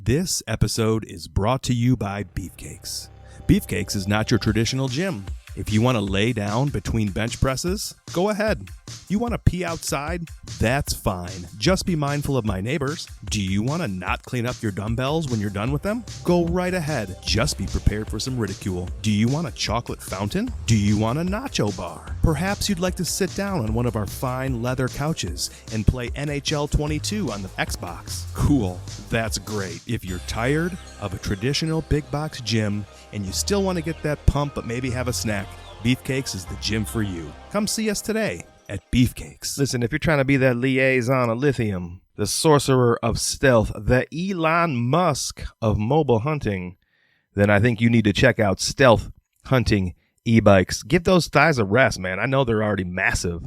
This episode is brought to you by Beefcakes. Beefcakes is not your traditional gym. If you want to lay down between bench presses, go ahead. You want to pee outside? That's fine. Just be mindful of my neighbors. Do you want to not clean up your dumbbells when you're done with them? Go right ahead. Just be prepared for some ridicule. Do you want a chocolate fountain? Do you want a nacho bar? Perhaps you'd like to sit down on one of our fine leather couches and play NHL 22 on the Xbox. Cool. That's great. If you're tired of a traditional big box gym and you still want to get that pump but maybe have a snack, Beefcakes is the gym for you. Come see us today at Beefcakes. Listen, if you're trying to be that liaison of lithium, the sorcerer of stealth, the Elon Musk of mobile hunting, then I think you need to check out Stealth Hunting Ebikes. Give those thighs a rest, man. I know they're already massive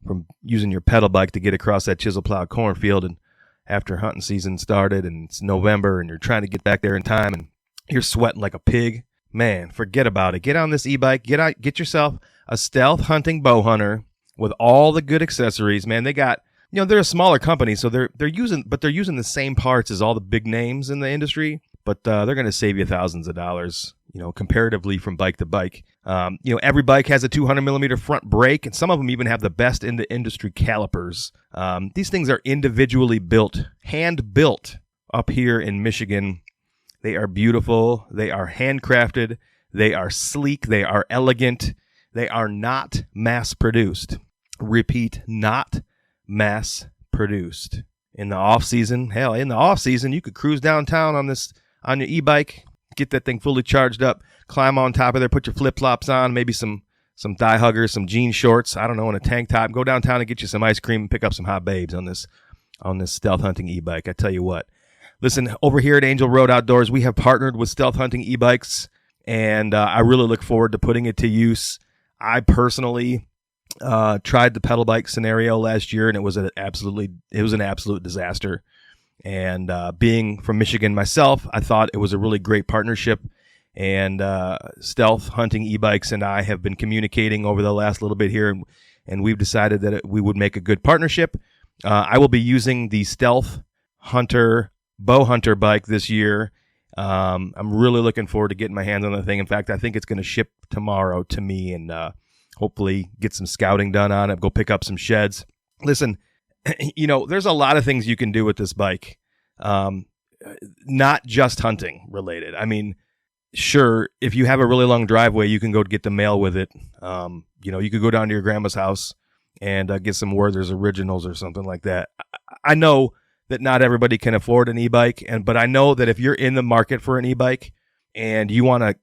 from using your pedal bike to get across that chisel plowed cornfield, and after hunting season started and it's November and you're trying to get back there in time and you're sweating like a pig, man, forget about it. Get on this e-bike. Get yourself a Stealth Hunting bow hunter with all the good accessories, man. They got, they're a smaller company, so they're using the same parts as all the big names in the industry, but they're going to save you thousands of dollars, comparatively from bike to bike. Every bike has a 200 millimeter front brake, and some of them even have the best in the industry calipers. These things are individually built, hand built up here in Michigan. They are beautiful. They are handcrafted. They are sleek. They are elegant. They are not mass produced. Repeat, not mass produced. In the off season, you could cruise downtown on your e-bike, get that thing fully charged up, climb on top of there, put your flip-flops on, maybe some thigh huggers, some jean shorts, and a tank top. Go downtown and get you some ice cream and pick up some hot babes on this Stealth Hunting e-bike. I tell you what. Listen, over here at Angel Road Outdoors, we have partnered with Stealth Hunting e-bikes, and I really look forward to putting it to use. I personally tried the pedal bike scenario last year, and it was an absolute disaster. And being from Michigan myself, I thought it was a really great partnership. And Stealth Hunting e-bikes and I have been communicating over the last little bit here, and we've decided that we would make a good partnership. I will be using the Stealth Hunter bow hunter bike this year. I'm really looking forward to getting my hands on the thing. In fact, I think it's going to ship tomorrow to me, and hopefully get some scouting done on it, go pick up some sheds. Listen, there's a lot of things you can do with this bike, not just hunting related. I mean, sure, if you have a really long driveway, you can go get the mail with it. You could go down to your grandma's house and get some Werther's Originals or something like that. I know that not everybody can afford an e-bike, but I know that if you're in the market for an e-bike and you want to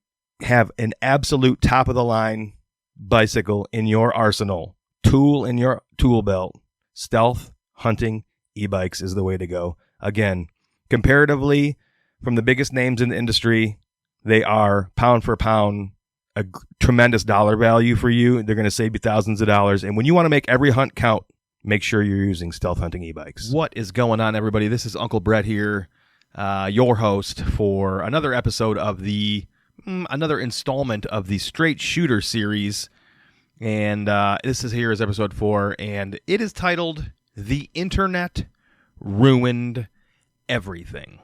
have an absolute top-of-the-line bicycle in your arsenal, tool in your tool belt, Stealth Hunting e-bikes is the way to go. Again, comparatively, from the biggest names in the industry, they are pound for pound a tremendous dollar value for you. They're going to save you thousands of dollars. And when you want to make every hunt count, make sure you're using Stealth Hunting e-bikes. What is going on, everybody? This is Uncle Brett here, your host for another episode of another installment of the Straight Shooter series. And this is episode 4, and it is titled "The Internet Ruined Everything."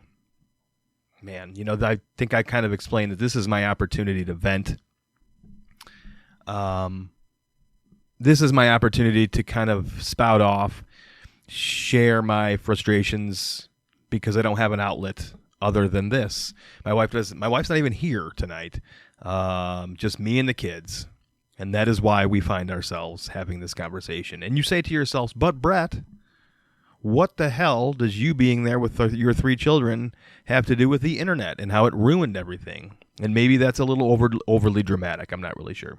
Man, I think I kind of explained that this is my opportunity to vent. This is my opportunity to kind of spout off, share my frustrations, because I don't have an outlet other than this. My wife's not even here tonight. Just me and the kids. And that is why we find ourselves having this conversation. And you say to yourselves, but Brett, what the hell does you being there with your 3 children have to do with the internet and how it ruined everything? And maybe that's a little overly dramatic. I'm not really sure.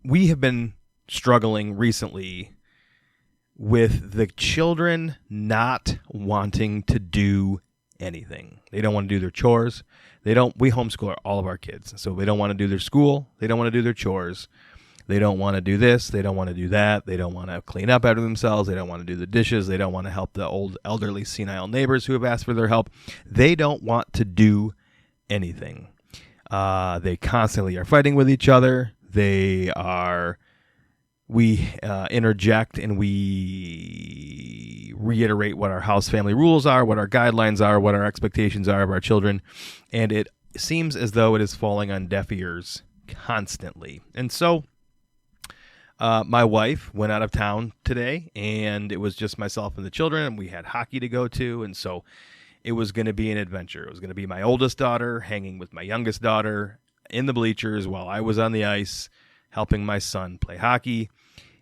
We have been struggling recently with the children not wanting to do anything. They don't want to do their chores. We homeschool all of our kids. So they don't want to do their school. They don't want to do their chores. They don't want to do this. They don't want to do that. They don't want to clean up after themselves. They don't want to do the dishes. They don't want to help the old elderly senile neighbors who have asked for their help. They don't want to do anything. They constantly are fighting with each other. They are we interject and we reiterate what our house family rules are, what our guidelines are, what our expectations are of our children. And it seems as though it is falling on deaf ears constantly. And so my wife went out of town today, and it was just myself and the children, and we had hockey to go to. And so it was going to be an adventure. It was going to be my oldest daughter hanging with my youngest daughter in the bleachers while I was on the ice helping my son play hockey.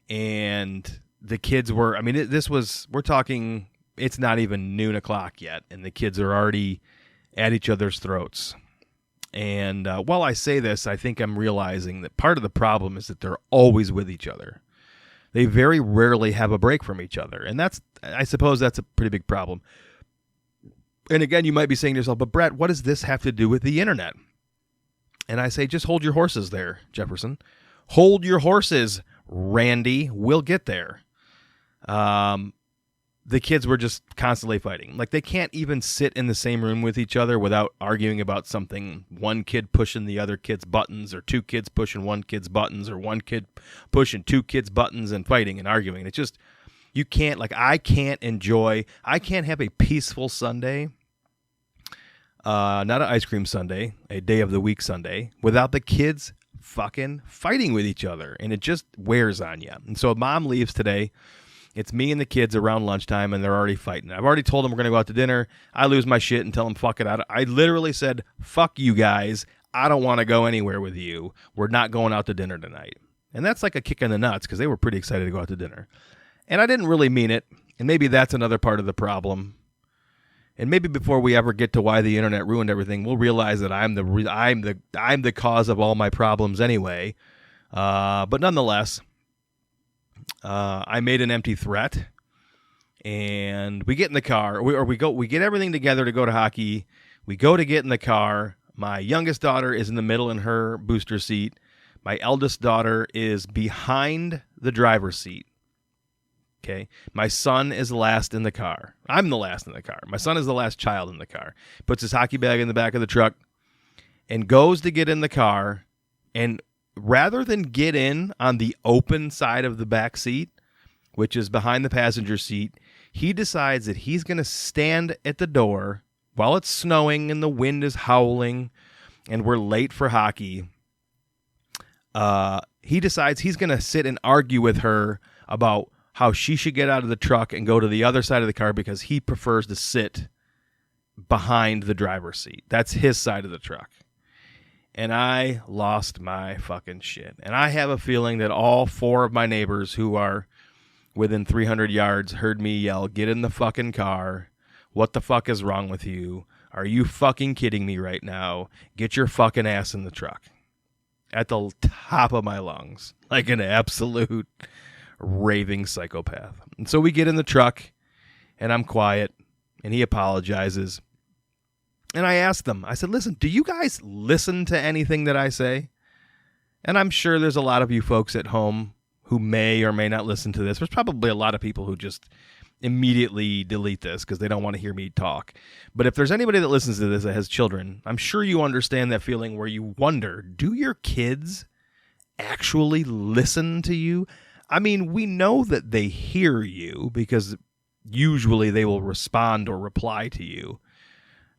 And the kids were, we're talking, it's not even noon o'clock yet, and the kids are already at each other's throats. And while I say this, I think I'm realizing that part of the problem is that they're always with each other. They very rarely have a break from each other. And I suppose that's a pretty big problem. And again, you might be saying to yourself, but Brett, what does this have to do with the internet? And I say, just hold your horses there, Jefferson. Hold your horses, Randy. We'll get there. The kids were just constantly fighting. Like, they can't even sit in the same room with each other without arguing about something. One kid pushing the other kid's buttons, or two kids pushing one kid's buttons, or one kid pushing two kids' buttons and fighting and arguing. It's just, you can't, I can't have a peaceful Sunday, not an ice cream Sunday, a day of the week Sunday, without the kids fucking fighting with each other. And it just wears on you. And so mom leaves today. It's me and the kids around lunchtime, and they're already fighting. I've already told them we're going to go out to dinner. I lose my shit and tell them, fuck it. I literally said, fuck you guys. I don't want to go anywhere with you. We're not going out to dinner tonight. And that's like a kick in the nuts, because they were pretty excited to go out to dinner. And I didn't really mean it. And maybe that's another part of the problem. And maybe before we ever get to why the internet ruined everything, we'll realize that I'm the cause of all my problems anyway. But nonetheless, I made an empty threat, and we get in the car, we get everything together to go to hockey. We go to get in the car. My youngest daughter is in the middle in her booster seat. My eldest daughter is behind the driver's seat. Okay. My son is last in the car. I'm the last in the car. My son is the last child in the car. Puts his hockey bag in the back of the truck and goes to get in the car, and rather than get in on the open side of the back seat, which is behind the passenger seat, he decides that he's going to stand at the door while it's snowing and the wind is howling and we're late for hockey. He decides he's going to sit and argue with her about how she should get out of the truck and go to the other side of the car because he prefers to sit behind the driver's seat. That's his side of the truck. And I lost my fucking shit. And I have a feeling that all four of my neighbors who are within 300 yards heard me yell, "Get in the fucking car. What the fuck is wrong with you? Are you fucking kidding me right now? Get your fucking ass in the truck." At the top of my lungs. Like an absolute raving psychopath. And so we get in the truck, and I'm quiet, and he apologizes. And I asked them, I said, listen, do you guys listen to anything that I say? And I'm sure there's a lot of you folks at home who may or may not listen to this. There's probably a lot of people who just immediately delete this because they don't want to hear me talk. But if there's anybody that listens to this that has children, I'm sure you understand that feeling where you wonder, do your kids actually listen to you? I mean, we know that they hear you because usually they will respond or reply to you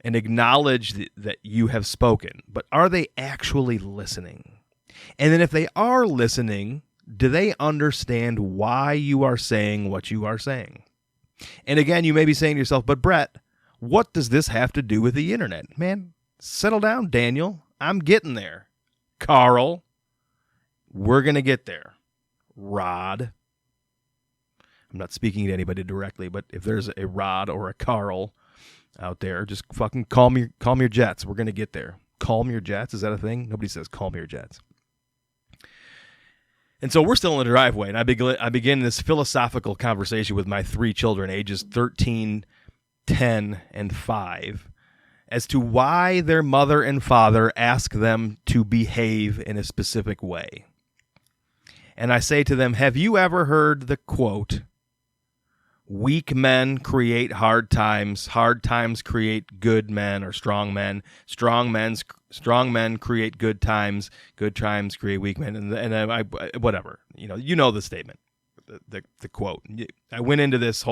and acknowledge that you have spoken. But are they actually listening? And then if they are listening, do they understand why you are saying what you are saying? And again, you may be saying to yourself, but Brett, what does this have to do with the internet? Man, settle down, Daniel. I'm getting there. Carl, we're going to get there. Rod. I'm not speaking to anybody directly, but if there's a Rod or a Carl out there, just fucking calm your jets. We're going to get there. Calm your jets? Is that a thing? Nobody says calm your jets. And so we're still in the driveway, and I begin this philosophical conversation with my three children, ages 13, 10, and 5, as to why their mother and father ask them to behave in a specific way. And I say to them, have you ever heard the quote, weak men create hard times create good men or strong men Strong men create good times create weak men, and I whatever. You know the statement, the quote. I went into this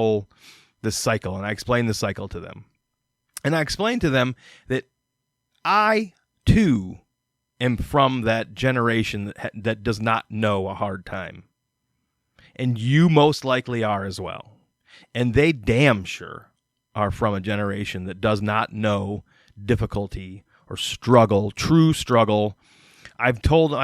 cycle, and I explained the cycle to them. And I explained to them that I, too, am from that generation that does not know a hard time. And you most likely are as well. And they damn sure are from a generation that does not know difficulty or struggle, true struggle. I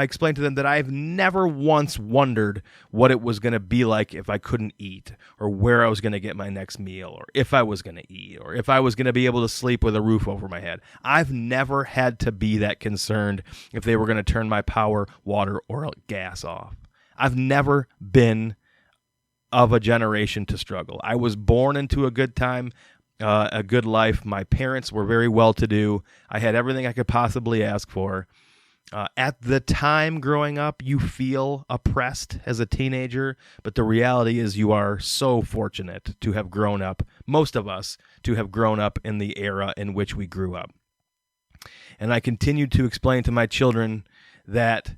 explained to them that I've never once wondered what it was going to be like if I couldn't eat, or where I was going to get my next meal, or if I was going to eat, or if I was going to be able to sleep with a roof over my head. I've never had to be that concerned if they were going to turn my power, water, or gas off. I've never been of a generation to struggle. I was born into a good time, a good life. My parents were very well-to-do. I had everything I could possibly ask for. At the time growing up, you feel oppressed as a teenager, but the reality is you are so fortunate to have grown up, most of us, to have grown up in the era in which we grew up. And I continued to explain to my children that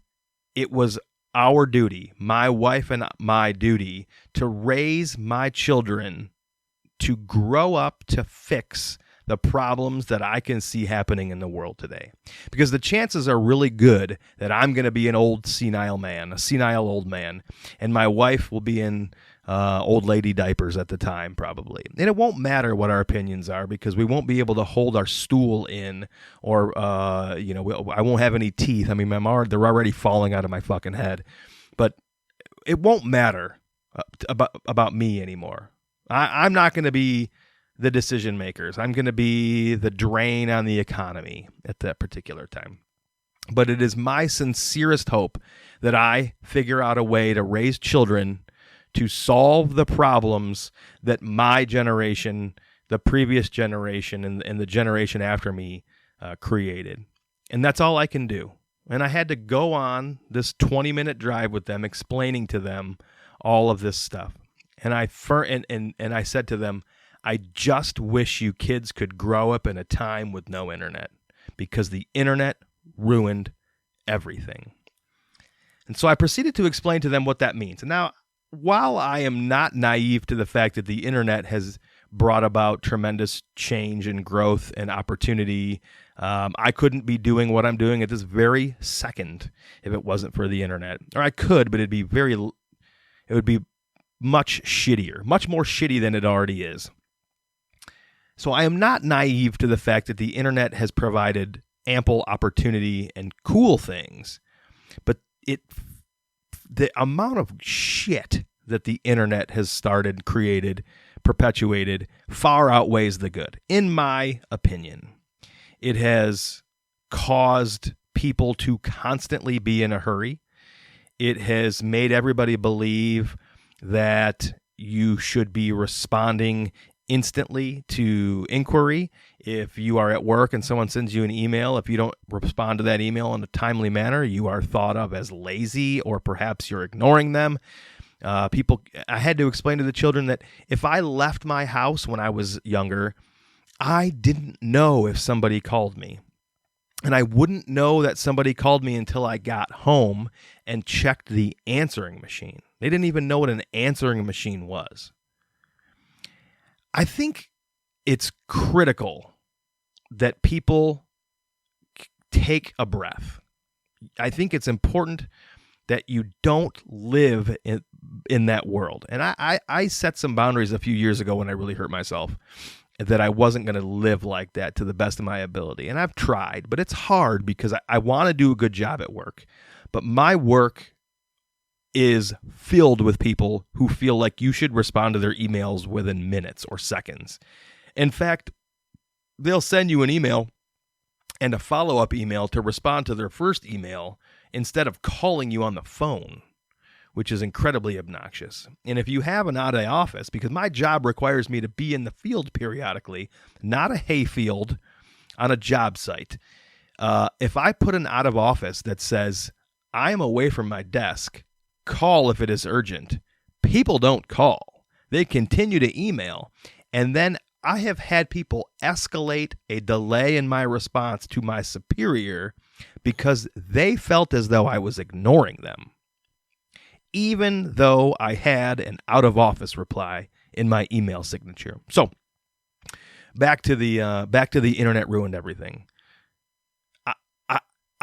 it was our duty, my wife and my duty, to raise my children to grow up to fix the problems that I can see happening in the world today. Because the chances are really good that I'm going to be an old senile man, a senile old man, and my wife will be in old lady diapers at the time, probably. And it won't matter what our opinions are, because we won't be able to hold our stool in, or, I won't have any teeth. I mean, they're already falling out of my fucking head. But it won't matter about me anymore. I'm not going to be the decision makers. I'm going to be the drain on the economy at that particular time. But it is my sincerest hope that I figure out a way to raise children to solve the problems that my generation, the previous generation, and the generation after me created. And that's all I can do. And I had to go on this 20-minute drive with them, explaining to them all of this stuff. And I said to them, I just wish you kids could grow up in a time with no internet, because the internet ruined everything. And so I proceeded to explain to them what that means. And now, while I am not naive to the fact that the internet has brought about tremendous change and growth and opportunity, I couldn't be doing what I'm doing at this very second if it wasn't for the internet. Or I could, but it would be much shittier, much more shitty than it already is. So I am not naive to the fact that the internet has provided ample opportunity and cool things, but the amount of shit that the internet has started, created, perpetuated, far outweighs the good, in my opinion. It has caused people to constantly be in a hurry. It has made everybody believe that you should be responding instantly to inquiry. If you are at work and someone sends you an email, if you don't respond to that email in a timely manner, you are thought of as lazy, or perhaps you're ignoring them. I had to explain to the children that if I left my house when I was younger, I didn't know if somebody called me. And I wouldn't know that somebody called me until I got home and checked the answering machine. They didn't even know what an answering machine was. I think it's critical that people take a breath. I think it's important that you don't live in that world. And I set some boundaries a few years ago when I really hurt myself, that I wasn't going to live like that to the best of my ability. And I've tried, but it's hard because I want to do a good job at work. But my work is filled with people who feel like you should respond to their emails within minutes or seconds. In fact, they'll send you an email and a follow-up email to respond to their first email instead of calling you on the phone, which is incredibly obnoxious. And if you have an out of office, because my job requires me to be in the field periodically, not a hay field on a job site. If I put an out of office that says, I am away from my desk, call if it is urgent, people don't call. They continue to email. And then I have had people escalate a delay in my response to my superior because they felt as though I was ignoring them, even though I had an out-of-office reply in my email signature. So, back to the internet ruined everything.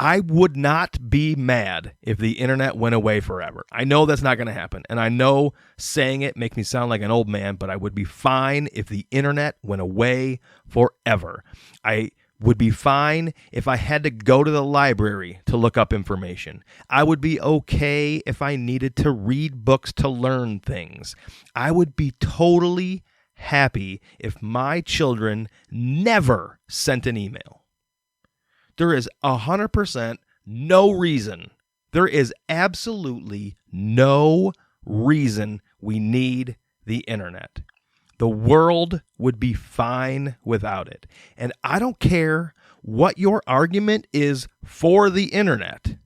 I would not be mad if the internet went away forever. I know that's not going to happen, and I know saying it makes me sound like an old man, but I would be fine if the internet went away forever. I would be fine if I had to go to the library to look up information. I would be okay if I needed to read books to learn things. I would be totally happy if my children never sent an email. There is 100% no reason. There is absolutely no reason we need the internet. The world would be fine without it. And I don't care what your argument is for the internet.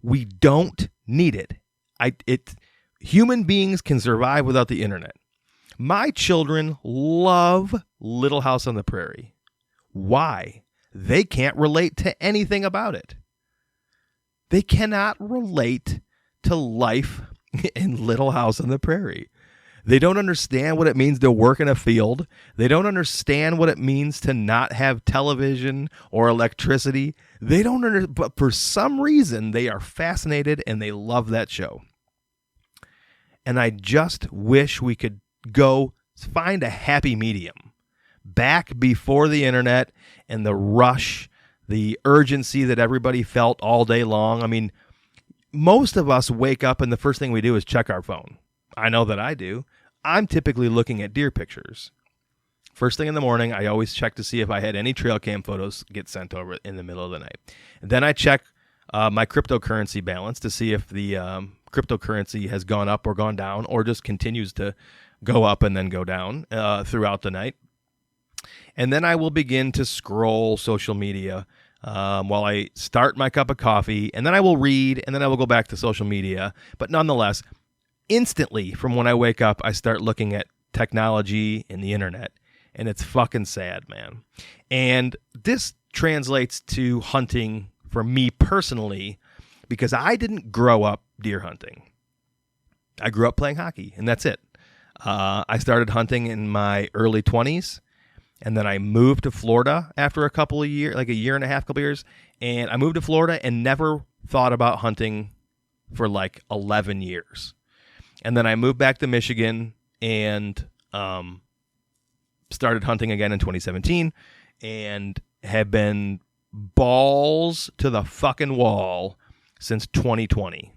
We don't need it. Human beings can survive without the internet. My children love Little House on the Prairie. Why? They can't relate to anything about it. They cannot relate to life in Little House on the Prairie. They don't understand what it means to work in a field. They don't understand what it means to not have television or electricity. They don't understand, but for some reason, they are fascinated and they love that show. And I just wish we could go find a happy medium. Back before the internet and the rush, the urgency that everybody felt all day long. I mean, most of us wake up and the first thing we do is check our phone. I know that I do. I'm typically looking at deer pictures. First thing in the morning, I always check to see if I had any trail cam photos get sent over in the middle of the night. And then I check my cryptocurrency balance to see if the cryptocurrency has gone up or gone down or just continues to go up and then go down throughout the night. And then I will begin to scroll social media while I start my cup of coffee, and then I will read, and then I will go back to social media. But nonetheless, instantly from when I wake up, I start looking at technology and the internet, and it's fucking sad, man. And this translates to hunting for me personally, because I didn't grow up deer hunting. I grew up playing hockey, and that's it. I started hunting in my early 20s. And then I moved to Florida after a couple of years, like a year and a half, couple of years. And I moved to Florida and never thought about hunting for like 11 years. And then I moved back to Michigan and started hunting again in 2017 and have been balls to the fucking wall since 2020,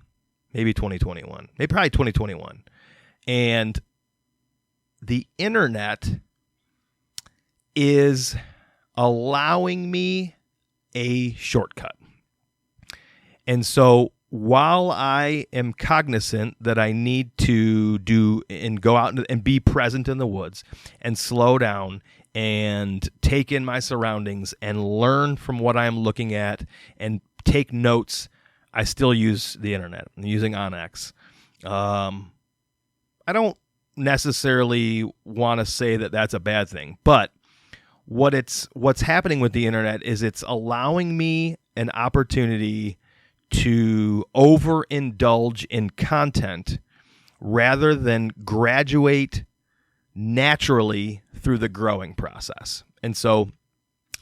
maybe 2021, maybe probably 2021. And the internet is allowing me a shortcut. And so while I am cognizant that I need to do and go out and be present in the woods and slow down and take in my surroundings and learn from what I'm looking at and take notes, I still use the internet. I'm using Onyx. I don't necessarily want to say that that's a bad thing, but what's happening with the internet is it's allowing me an opportunity to overindulge in content rather than graduate naturally through the growing process. And so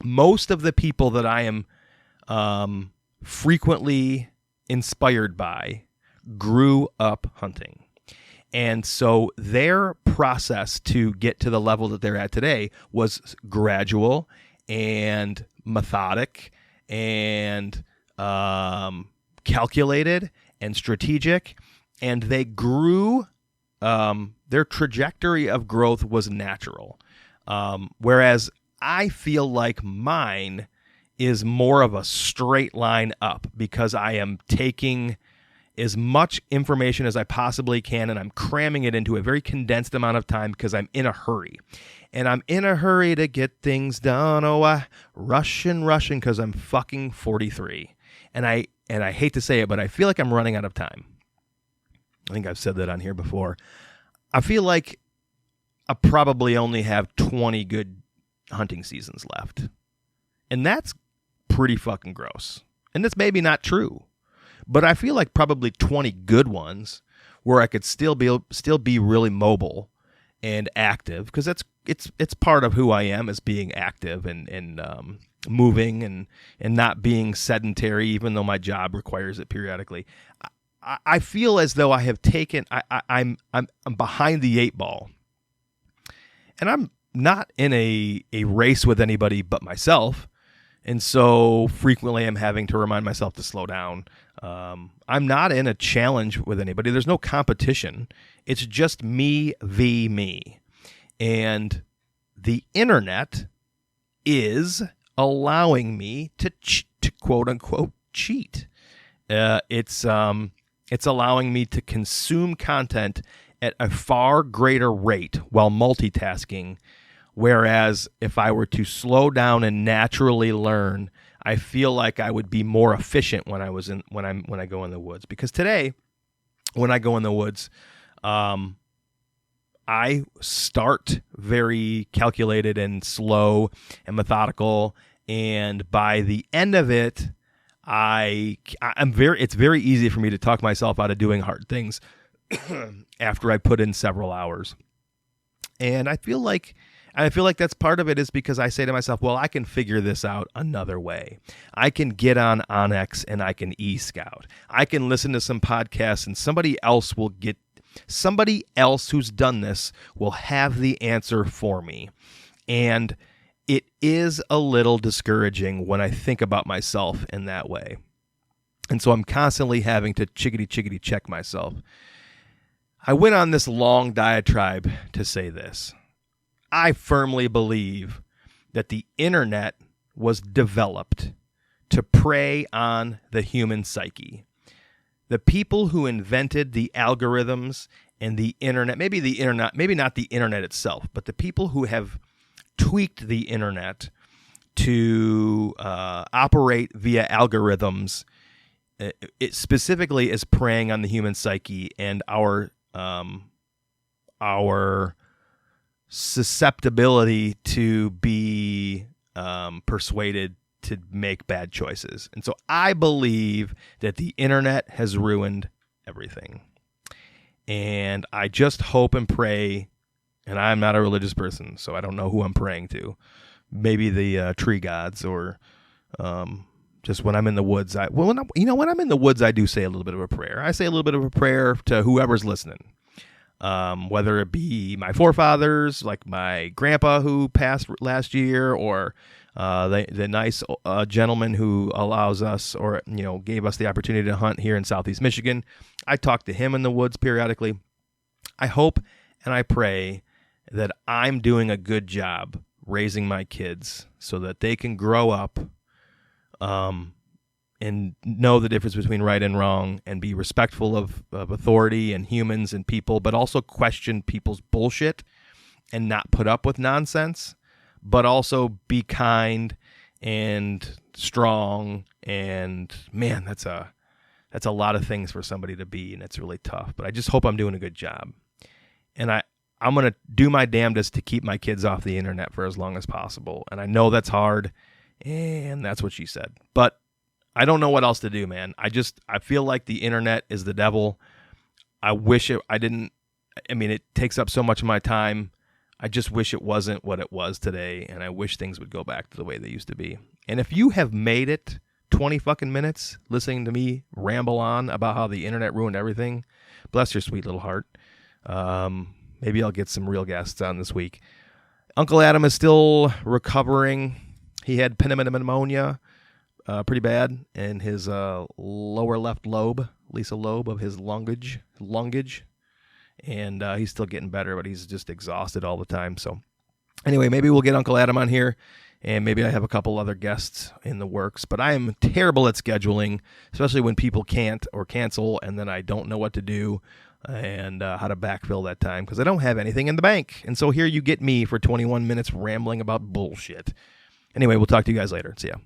most of the people that I am frequently inspired by grew up hunting. And so their process to get to the level that they're at today was gradual and methodic and calculated and strategic. And they grew, their trajectory of growth was natural. Whereas I feel like mine is more of a straight line up because I am taking as much information as I possibly can, and I'm cramming it into a very condensed amount of time because I'm in a hurry. And I'm in a hurry to get things done. Oh, I rushing because I'm fucking 43. And I hate to say it, but I feel like I'm running out of time. I think I've said that on here before. I feel like I probably only have 20 good hunting seasons left. And that's pretty fucking gross. And that's maybe not true. But I feel like probably 20 good ones where I could still be really mobile and active, because it's part of who I am, is being active and moving and not being sedentary, even though my job requires it periodically. I feel as though I have taken I'm behind the 8 ball, and I'm not in a race with anybody but myself, and so frequently I'm having to remind myself to slow down. I'm not in a challenge with anybody. There's no competition. It's just me v. me. And the internet is allowing me to quote unquote cheat. It's allowing me to consume content at a far greater rate while multitasking. Whereas if I were to slow down and naturally learn, I feel like I would be more efficient when I go in the woods. Because today, when I go in the woods, I start very calculated and slow and methodical, and by the end of it, it's very easy for me to talk myself out of doing hard things after I put in several hours. And I feel like that's part of it, is because I say to myself, well, I can figure this out another way. I can get on Onyx and I can e-scout. I can listen to some podcasts, and somebody else who's done this will have the answer for me. And it is a little discouraging when I think about myself in that way. And so I'm constantly having to chickadee check myself. I went on this long diatribe to say this. I firmly believe that the internet was developed to prey on the human psyche. The people who invented the algorithms and the internet, maybe not the internet itself, but the people who have tweaked the internet to operate via algorithms, it specifically is preying on the human psyche and our susceptibility to be persuaded to make bad choices. And so I believe that the internet has ruined everything. And I just hope and pray, and I'm not a religious person, so I don't know who I'm praying to. Maybe the tree gods, or just when I'm in the woods. When I'm in the woods, I do say a little bit of a prayer. I say a little bit of a prayer to whoever's listening. Whether it be my forefathers, like my grandpa who passed last year, or the nice gentleman who allows us, or gave us the opportunity to hunt here in Southeast Michigan. I talk to him in the woods periodically. I hope and I pray that I'm doing a good job raising my kids so that they can grow up and know the difference between right and wrong, and be respectful of authority and humans and people, but also question people's bullshit and not put up with nonsense, but also be kind and strong. And man, that's a lot of things for somebody to be, and it's really tough. But I just hope I'm doing a good job. And I'm going to do my damnedest to keep my kids off the internet for as long as possible. And I know that's hard, and that's what she said. But I don't know what else to do, man. I feel like the internet is the devil. I wish it takes up so much of my time. I just wish it wasn't what it was today, and I wish things would go back to the way they used to be. And if you have made it 20 fucking minutes listening to me ramble on about how the internet ruined everything, bless your sweet little heart. Maybe I'll get some real guests on this week. Uncle Adam is still recovering. He had pneumonia. Pretty bad in his lower left lobe, Lisa lobe of his lungage, and he's still getting better, but he's just exhausted all the time. So anyway, maybe we'll get Uncle Adam on here, and maybe I have a couple other guests in the works, but I am terrible at scheduling, especially when people can't or cancel, and then I don't know what to do and how to backfill that time, because I don't have anything in the bank. And so here you get me for 21 minutes rambling about bullshit. Anyway, we'll talk to you guys later. See ya.